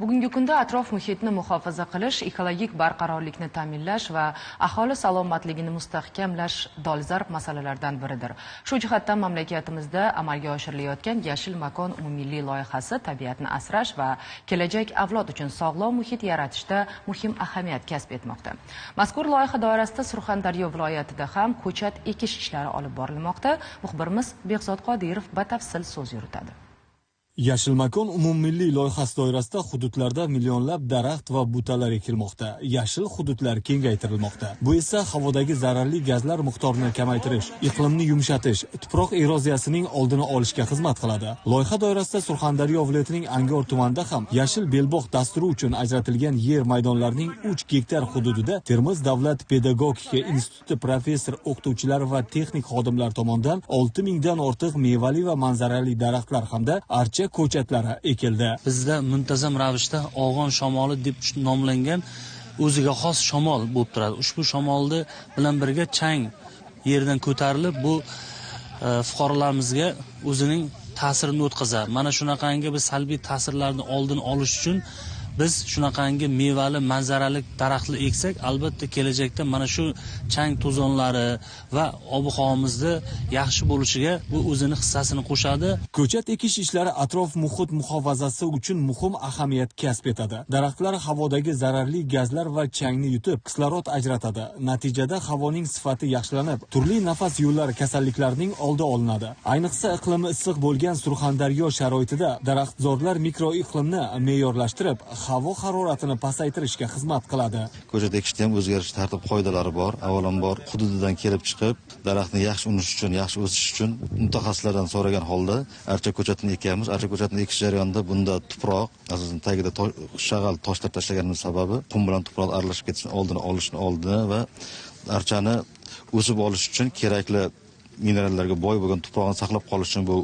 Bugungi kunda atrof muhitni muhofaza qilish, ekologik barqarorlikni ta'minlash va aholi salomatligini mustahkamlash dolzarb masalalardan biridir. Shu jihatdan mamlakatimizda amalga oshirilayotgan Yashil makon umummilliy loyihasi tabiatni asrash va kelajak avlod uchun sog'lom muhit yaratishda muhim ahamiyat kasb etmoqda. Mazkur loyiha doirasida Surxondaryo viloyatida ham ko'chat ekish ishlari olib borilmoqda. Muxbirimiz Behzod Qodirov batafsil so'z yuritadi. Yashil makon umummilliy loyihasi doirasida hududlarda millionlab daraxt va butalar ekilmoqda. Yashil hududlar kengaytirilmoqda. Bu esa havodagi zararli gazlar miqdorini kamaytirish, iqlimni yumshatish, tuproq eroziyasining oldini olishga xizmat qiladi. Loyiha doirasida Surxondaryo viloyatining Angor tumanida ham Yashil belbog' dasturi uchun ajratilgan yer maydonlarining 3 gektar hududida Termiz davlat pedagogika instituti professor, o'qituvchilar va texnik xodimlar tomonidan 6000 dan ortiq mevali va manzarali daraxtlar hamda archa ko'chatlari ekildi. Bizda muntazam ravishda og'on shamoli deb nomlangan o'ziga xos shamol bo'lib turadi. Ushbu shamolni bilan birga chang yerdan ko'tarilib, bu fuqarolarimizga o'zining ta'sirini o'tkazadi. Mana shunaqangi biz salbiy ta'sirlarni oldini olish uchun biz shunaqangi mevali, manzarali daraxtlar eksak, albatta kelajakda mana shu chang to'zonlari va ob-havomizni yaxshi bo'lishiga bu o'zini hissasini qo'shadi. Ko'chat ekish ishlari atrof muhit muhofazasi uchun muhim ahamiyat kasb etadi. Daraxtlar havodagi zararli gazlar va changni yutib, kislorod ajratadi. Natijada havoning sifati yaxshilanib, turli nafas yo'llari kasalliklarining oldi olinadi. Ayniqsa iqlimi issiq bo'lgan Surxondaryo sharoitida daraxtzorlar mikroiqlimni me'yorlashtirib, havo haroratini pasaytirishga xizmat qiladi. Ko'chat ekishda ham o'zgarish tartib qoidalari bor. Avvalambor hududidan kelib chiqib, daraxtni yaxshi unish uchun, yaxshi o'sish uchun mutaxassislardan so'ragan holda archa ko'chatini ekamiz. Archa ko'chatini ekish jarayonida bunda tuproq, asosan tagida shag'al toshlar tashlaganimiz sababi qum bilan tuproq aralashib ketishini olishni oldi va archani o'sib olish uchun kerakli minerallarga boy bo'lgan tuproqni saqlab qolish uchun bu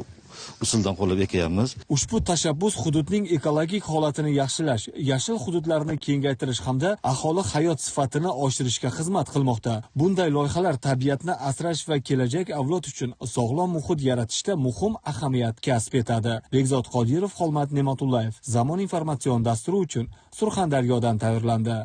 usuldan qo'llab ekyapmiz. Ushbu tashabbus hududning ekologik holatini yaxshilash, yashil hududlarni kengaytirish hamda aholi hayot sifatini oshirishga xizmat qilmoqda. Bunday loyihalar tabiatni asrash va kelajak avlod uchun sog'lom muhit yaratishda muhim ahamiyat kasb etadi. Behzod Qodirov, Xolmat Ne'matullayev, Zamon informatsion dasturi uchun Surxondaryodan tayyorlandi.